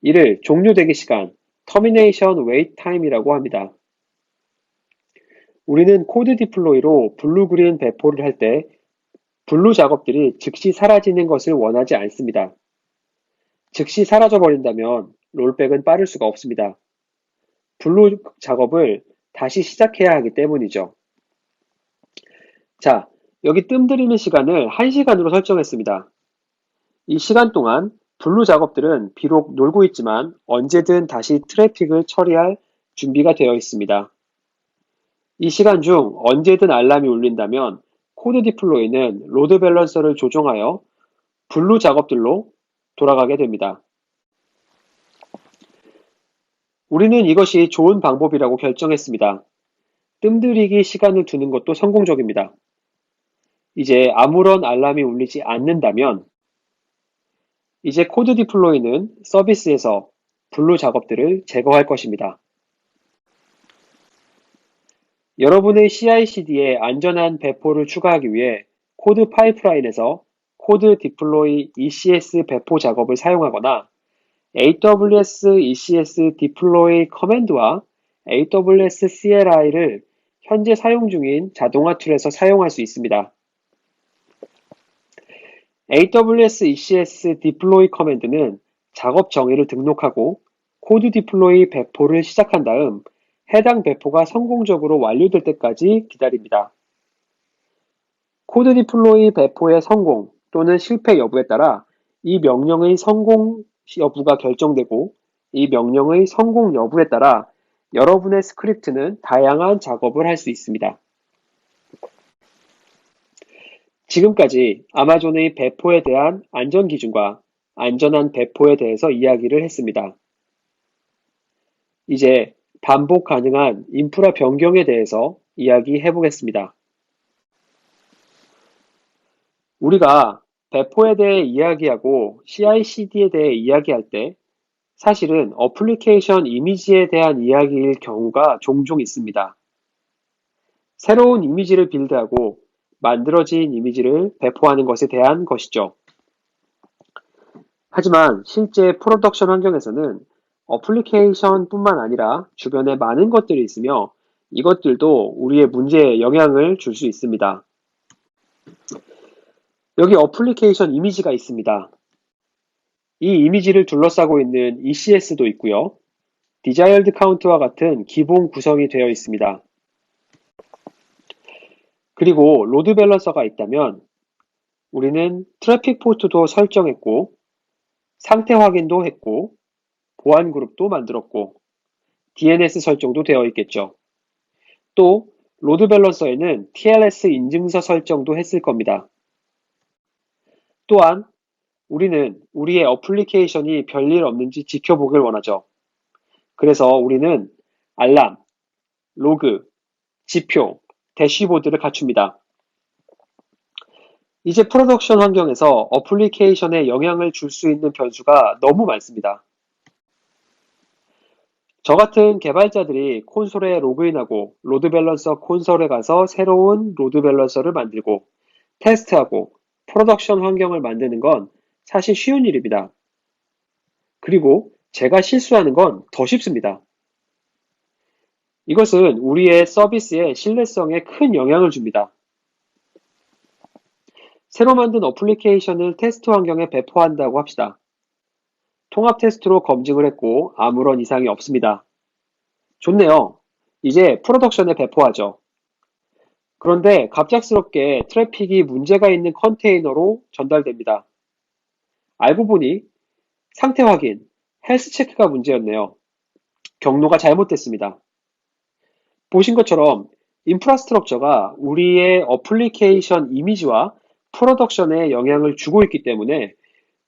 Speaker 1: 이를 종료되기 시간, Termination Wait Time이라고 합니다. 우리는 코드 디플로이로 블루 그린 배포를 할 때 블루 작업들이 즉시 사라지는 것을 원하지 않습니다. 즉시 사라져 버린다면 롤백은 빠를 수가 없습니다. 블루 작업을 다시 시작해야 하기 때문이죠. 자, 여기 뜸들이는 시간을 1시간으로 설정했습니다. 이 시간 동안 블루 작업들은 비록 놀고 있지만 언제든 다시 트래픽을 처리할 준비가 되어 있습니다. 이 시간 중 언제든 알람이 울린다면 코드 디플로이는 로드 밸런서를 조정하여 블루 작업들로 돌아가게 됩니다. 우리는 이것이 좋은 방법이라고 결정했습니다. 뜸들이기 시간을 두는 것도 성공적입니다. 이제 아무런 알람이 울리지 않는다면 이제 코드 디플로이는 서비스에서 블루 작업들을 제거할 것입니다. 여러분의 CI/CD에 안전한 배포를 추가하기 위해 코드 파이프라인에서 코드 디플로이 ECS 배포 작업을 사용하거나 AWS ECS 디플로이 커맨드와 AWS CLI를 현재 사용 중인 자동화 툴에서 사용할 수 있습니다. AWS ECS 디플로이 커맨드는 작업 정의를 등록하고 코드 디플로이 배포를 시작한 다음 해당 배포가 성공적으로 완료될 때까지 기다립니다. 코드 디플로이 배포의 성공 또는 실패 여부에 따라 이 명령의 성공 여부가 결정되고 이 명령의 성공 여부에 따라 여러분의 스크립트는 다양한 작업을 할 수 있습니다. 지금까지 아마존의 배포에 대한 안전 기준과 안전한 배포에 대해서 이야기를 했습니다. 이제 반복 가능한 인프라 변경에 대해서 이야기해 보겠습니다. 우리가 배포에 대해 이야기하고 CI/CD에 대해 이야기할 때 사실은 어플리케이션 이미지에 대한 이야기일 경우가 종종 있습니다. 새로운 이미지를 빌드하고 만들어진 이미지를 배포하는 것에 대한 것이죠. 하지만 실제 프로덕션 환경에서는 어플리케이션뿐만 아니라 주변에 많은 것들이 있으며 이것들도 우리의 문제에 영향을 줄 수 있습니다. 여기 어플리케이션 이미지가 있습니다. 이 이미지를 둘러싸고 있는 ECS도 있고요. Desired Count와 같은 기본 구성이 되어 있습니다. 그리고 로드 밸런서가 있다면 우리는 트래픽 포트도 설정했고 상태 확인도 했고 보안 그룹도 만들었고 DNS 설정도 되어 있겠죠. 또 로드 밸런서에는 TLS 인증서 설정도 했을 겁니다. 또한 우리는 우리의 어플리케이션이 별일 없는지 지켜보길 원하죠. 그래서 우리는 알람, 로그, 지표, 대시보드를 갖춥니다. 이제 프로덕션 환경에서 어플리케이션에 영향을 줄 수 있는 변수가 너무 많습니다. 저 같은 개발자들이 콘솔에 로그인하고 로드 밸런서 콘솔에 가서 새로운 로드 밸런서를 만들고 테스트하고 프로덕션 환경을 만드는 건 사실 쉬운 일입니다. 그리고 제가 실수하는 건 더 쉽습니다. 이것은 우리의 서비스의 신뢰성에 큰 영향을 줍니다. 새로 만든 어플리케이션을 테스트 환경에 배포한다고 합시다. 통합 테스트로 검증을 했고 아무런 이상이 없습니다. 좋네요. 이제 프로덕션에 배포하죠. 그런데 갑작스럽게 트래픽이 문제가 있는 컨테이너로 전달됩니다. 알고 보니 상태 확인, 헬스 체크가 문제였네요. 경로가 잘못됐습니다. 보신 것처럼 인프라스트럭처가 우리의 어플리케이션 이미지와 프로덕션에 영향을 주고 있기 때문에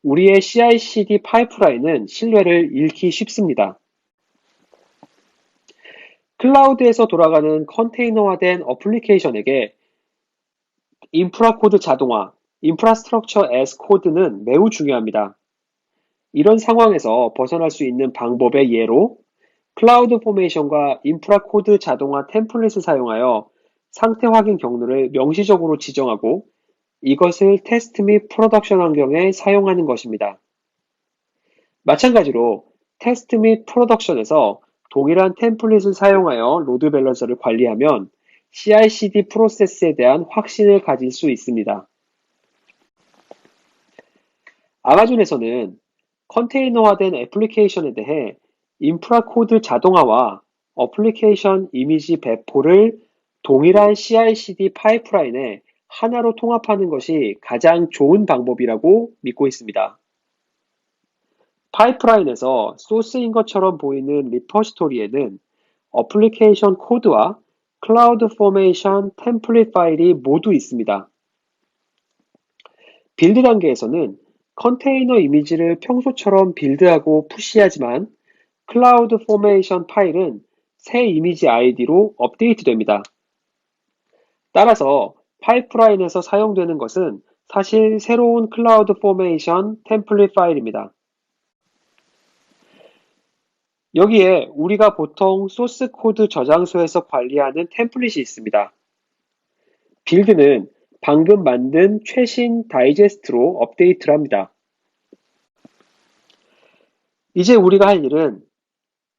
Speaker 1: 우리의 CI/CD 파이프라인은 신뢰를 잃기 쉽습니다. 클라우드에서 돌아가는 컨테이너화된 어플리케이션에게 인프라 코드 자동화, 인프라스트럭처 as 코드는 매우 중요합니다. 이런 상황에서 벗어날 수 있는 방법의 예로 클라우드 포메이션과 인프라 코드 자동화 템플릿을 사용하여 상태 확인 경로를 명시적으로 지정하고 이것을 테스트 및 프로덕션 환경에 사용하는 것입니다. 마찬가지로 테스트 및 프로덕션에서 동일한 템플릿을 사용하여 로드 밸런서를 관리하면 CI/CD 프로세스에 대한 확신을 가질 수 있습니다. 아마존에서는 컨테이너화된 애플리케이션에 대해 인프라 코드 자동화와 어플리케이션 이미지 배포를 동일한 CI/CD 파이프라인에 하나로 통합하는 것이 가장 좋은 방법이라고 믿고 있습니다. 파이프라인에서 소스인 것처럼 보이는 리포지토리에는 어플리케이션 코드와 클라우드 포메이션 템플릿 파일이 모두 있습니다. 빌드 단계에서는 컨테이너 이미지를 평소처럼 빌드하고 푸시하지만 클라우드 포메이션 파일은 새 이미지 아이디로 업데이트됩니다. 따라서 파이프라인에서 사용되는 것은 사실 새로운 클라우드 포메이션 템플릿 파일입니다. 여기에 우리가 보통 소스 코드 저장소에서 관리하는 템플릿이 있습니다. 빌드는 방금 만든 최신 다이제스트로 업데이트를 합니다. 이제 우리가 할 일은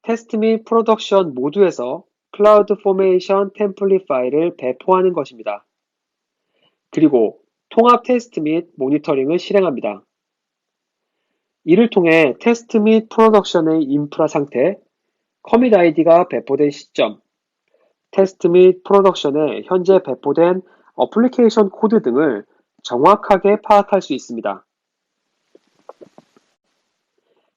Speaker 1: 테스트 및 프로덕션 모두에서 클라우드 포메이션 템플릿 파일을 배포하는 것입니다. 그리고 통합 테스트 및 모니터링을 실행합니다. 이를 통해 테스트 및 프로덕션의 인프라 상태, 커밋 아이디가 배포된 시점, 테스트 및 프로덕션에 현재 배포된 어플리케이션 코드 등을 정확하게 파악할 수 있습니다.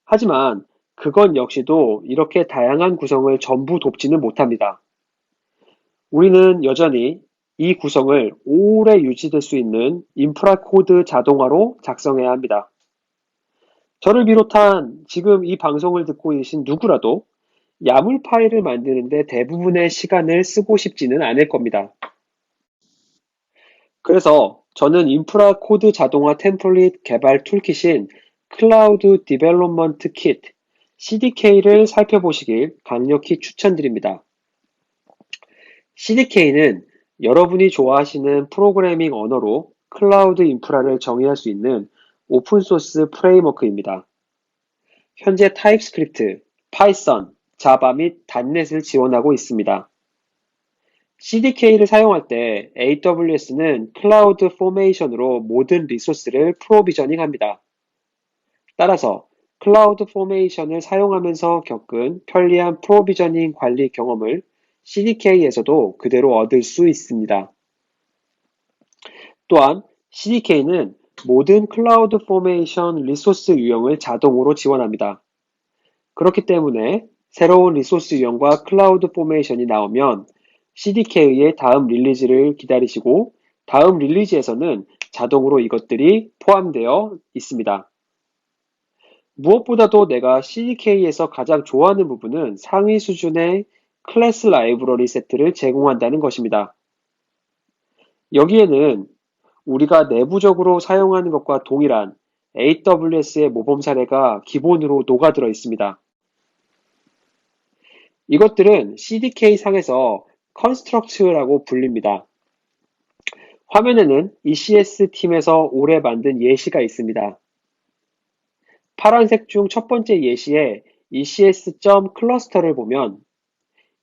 Speaker 1: 하지만 그건 역시도 이렇게 다양한 구성을 전부 돕지는 못합니다. 우리는 여전히 이 구성을 오래 유지될 수 있는 인프라 코드 자동화로 작성해야 합니다. 저를 비롯한 지금 이 방송을 듣고 계신 누구라도 야물 파일을 만드는데 대부분의 시간을 쓰고 싶지는 않을 겁니다. 그래서 저는 인프라 코드 자동화 템플릿 개발 툴킷인 클라우드 디벨롭먼트 킷, CDK를 살펴보시길 강력히 추천드립니다. CDK는 여러분이 좋아하시는 프로그래밍 언어로 클라우드 인프라를 정의할 수 있는 오픈소스 프레임워크입니다. 현재 타입스크립트, 파이썬, 자바 및 닷넷을 지원하고 있습니다. CDK를 사용할 때 AWS는 클라우드 포메이션으로 모든 리소스를 프로비저닝합니다. 따라서 클라우드 포메이션을 사용하면서 겪은 편리한 프로비저닝 관리 경험을 CDK에서도 그대로 얻을 수 있습니다. 또한 CDK는 모든 클라우드 포메이션 리소스 유형을 자동으로 지원합니다. 그렇기 때문에 새로운 리소스 유형과 클라우드 포메이션이 나오면 CDK의 다음 릴리즈를 기다리시고 다음 릴리즈에서는 자동으로 이것들이 포함되어 있습니다. 무엇보다도 내가 CDK에서 가장 좋아하는 부분은 상위 수준의 클래스 라이브러리 세트를 제공한다는 것입니다. 여기에는 우리가 내부적으로 사용하는 것과 동일한 AWS의 모범 사례가 기본으로 녹아들어 있습니다. 이것들은 CDK 상에서 construct라고 불립니다. 화면에는 ECS 팀에서 올해 만든 예시가 있습니다. 파란색 중 첫 번째 예시에 ECS.cluster를 보면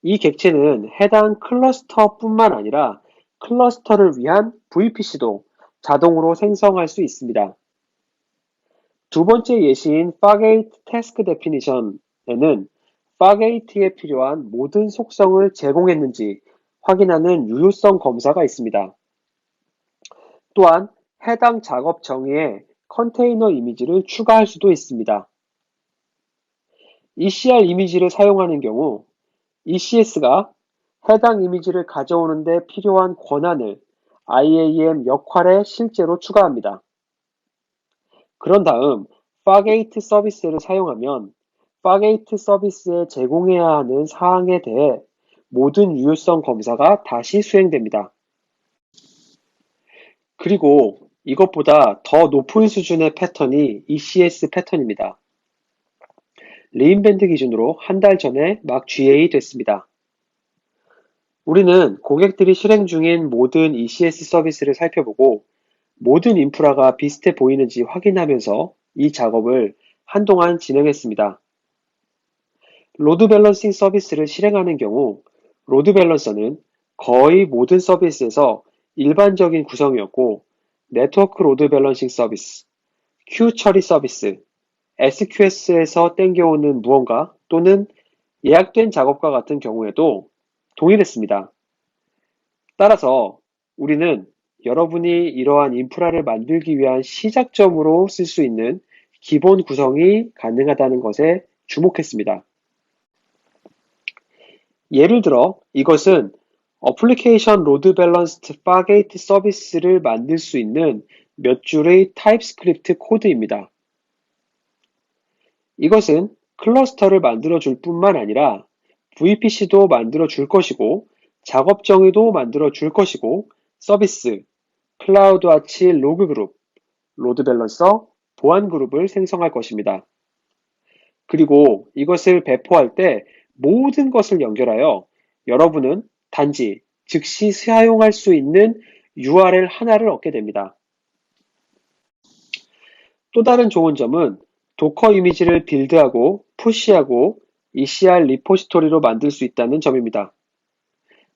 Speaker 1: 이 객체는 해당 클러스터뿐만 아니라 클러스터를 위한 VPC도 자동으로 생성할 수 있습니다. 두 번째 예시인 Fargate Task Definition에는 Fargate에 필요한 모든 속성을 제공했는지 확인하는 유효성 검사가 있습니다. 또한 해당 작업 정의에 컨테이너 이미지를 추가할 수도 있습니다. ECR 이미지를 사용하는 경우 ECS가 해당 이미지를 가져오는 데 필요한 권한을 IAM 역할에 실제로 추가합니다. 그런 다음 Fargate 서비스를 사용하면 Fargate 서비스에 제공해야 하는 사항에 대해 모든 유효성 검사가 다시 수행됩니다. 그리고 이것보다 더 높은 수준의 패턴이 ECS 패턴입니다. 레인밴드 기준으로 한 달 전에 막 GA 됐습니다. 우리는 고객들이 실행 중인 모든 ECS 서비스를 살펴보고 모든 인프라가 비슷해 보이는지 확인하면서 이 작업을 한동안 진행했습니다. 로드 밸런싱 서비스를 실행하는 경우 로드 밸런서는 거의 모든 서비스에서 일반적인 구성이었고 네트워크 로드 밸런싱 서비스, 큐 처리 서비스, SQS에서 땡겨오는 무언가 또는 예약된 작업과 같은 경우에도 동일했습니다. 따라서 우리는 여러분이 이러한 인프라를 만들기 위한 시작점으로 쓸 수 있는 기본 구성이 가능하다는 것에 주목했습니다. 예를 들어 이것은 어플리케이션 로드 밸런스드 파게이트 서비스를 만들 수 있는 몇 줄의 타입스크립트 코드입니다. 이것은 클러스터를 만들어 줄 뿐만 아니라 VPC도 만들어 줄 것이고 작업 정의도 만들어 줄 것이고 서비스, 클라우드와치 로그 그룹, 로드 밸런서, 보안 그룹을 생성할 것입니다. 그리고 이것을 배포할 때 모든 것을 연결하여 여러분은 단지 즉시 사용할 수 있는 URL 하나를 얻게 됩니다. 또 다른 좋은 점은 도커 이미지를 빌드하고 푸시하고 ECR 리포지토리로 만들 수 있다는 점입니다.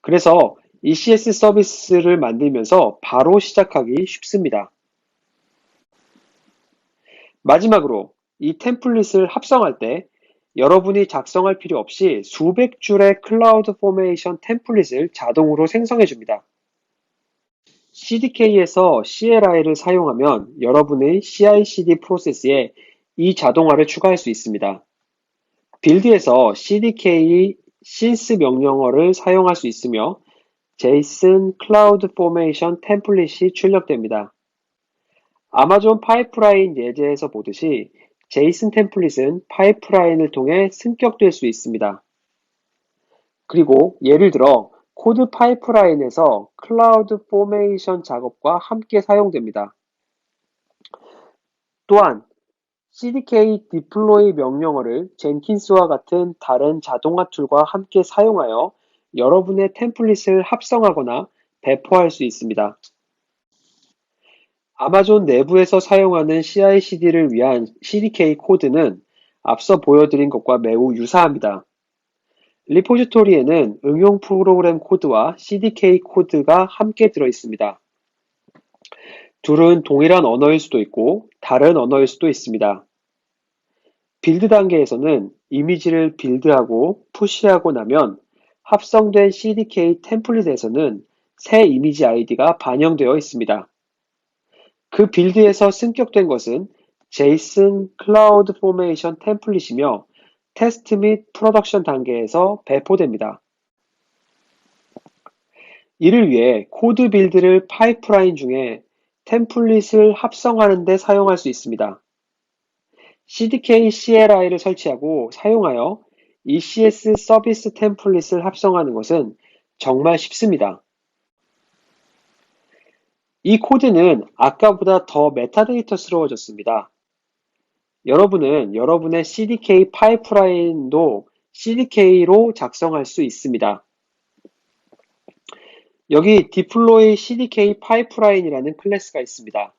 Speaker 1: 그래서 ECS 서비스를 만들면서 바로 시작하기 쉽습니다. 마지막으로 이 템플릿을 합성할 때 여러분이 작성할 필요 없이 수백 줄의 클라우드 포메이션 템플릿을 자동으로 생성해 줍니다. CDK에서 CLI를 사용하면 여러분의 CI/CD 프로세스에 이 자동화를 추가할 수 있습니다. 빌드에서 CDK 신스 명령어를 사용할 수 있으며 JSON 클라우드 포메이션 템플릿이 출력됩니다. 아마존 파이프라인 예제에서 보듯이 JSON 템플릿은 파이프라인을 통해 승격될 수 있습니다. 그리고 예를 들어 코드 파이프라인에서 클라우드 포메이션 작업과 함께 사용됩니다. 또한 CDK 디플로이 명령어를 젠킨스와 같은 다른 자동화 툴과 함께 사용하여 여러분의 템플릿을 합성하거나 배포할 수 있습니다. 아마존 내부에서 사용하는 CI/CD를 위한 CDK 코드는 앞서 보여드린 것과 매우 유사합니다. 리포지토리에는 응용 프로그램 코드와 CDK 코드가 함께 들어 있습니다. 둘은 동일한 언어일 수도 있고 다른 언어일 수도 있습니다. 빌드 단계에서는 이미지를 빌드하고 푸시하고 나면 합성된 CDK 템플릿에서는 새 이미지 아이디가 반영되어 있습니다. 그 빌드에서 승격된 것은 JSON 클라우드 포메이션 템플릿이며 테스트 및 프로덕션 단계에서 배포됩니다. 이를 위해 코드 빌드를 파이프라인 중에 템플릿을 합성하는 데 사용할 수 있습니다. CDK CLI를 설치하고 사용하여 ECS 서비스 템플릿을 합성하는 것은 정말 쉽습니다. 이 코드는 아까보다 더 메타데이터스러워졌습니다. 여러분은 여러분의 CDK 파이프라인도 CDK로 작성할 수 있습니다. 여기 deploy CDK pipeline이라는 클래스가 있습니다.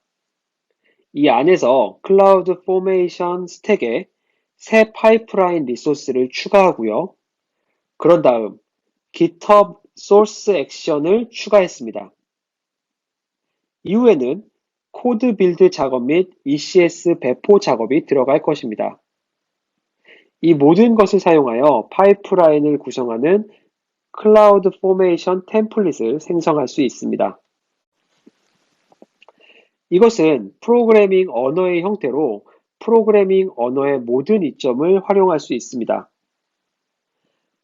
Speaker 1: 이 안에서 클라우드 포메이션 스택에 새 파이프라인 리소스를 추가하고요. 그런 다음 GitHub 소스 액션을 추가했습니다. 이후에는 코드 빌드 작업 및 ECS 배포 작업이 들어갈 것입니다. 이 모든 것을 사용하여 파이프라인을 구성하는 클라우드 포메이션 템플릿을 생성할 수 있습니다. 이것은 프로그래밍 언어의 형태로 프로그래밍 언어의 모든 이점을 활용할 수 있습니다.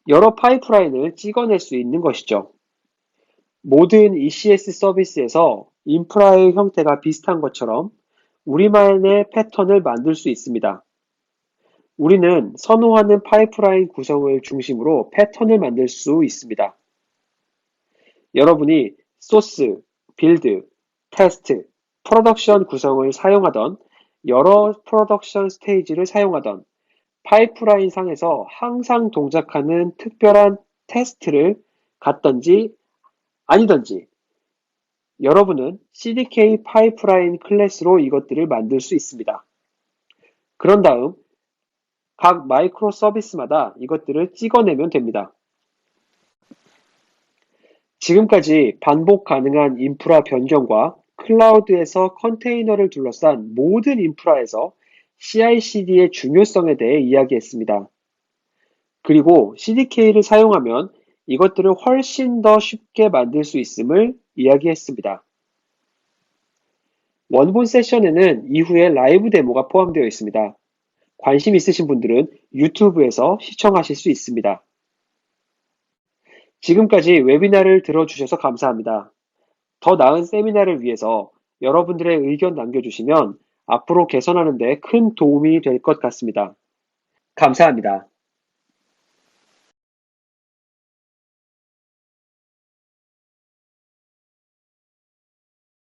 Speaker 1: 여러 파이프라인을 찍어낼 수 있는 것이죠. 모든 ECS 서비스에서 인프라의 형태가 비슷한 것처럼 우리만의 패턴을 만들 수 있습니다. 우리는 선호하는 파이프라인 구성을 중심으로 패턴을 만들 수 있습니다. 여러분이 소스, 빌드, 테스트, 프로덕션 구성을 사용하던 여러 프로덕션 스테이지를 사용하던 파이프라인 상에서 항상 동작하는 특별한 테스트를 갖던지 아니던지 여러분은 CDK 파이프라인 클래스로 이것들을 만들 수 있습니다. 그런 다음 각 마이크로 서비스마다 이것들을 찍어내면 됩니다. 지금까지 반복 가능한 인프라 변경과 클라우드에서 컨테이너를 둘러싼 모든 인프라에서 CI/CD의 중요성에 대해 이야기했습니다. 그리고 CDK를 사용하면 이것들을 훨씬 더 쉽게 만들 수 있음을 이야기했습니다. 원본 세션에는 이후에 라이브 데모가 포함되어 있습니다. 관심 있으신 분들은 유튜브에서 시청하실 수 있습니다. 지금까지 웨비나를 들어주셔서 감사합니다. 더 나은 세미나를 위해서 여러분들의 의견 남겨주시면 앞으로 개선하는 데 큰 도움이 될 것 같습니다. 감사합니다.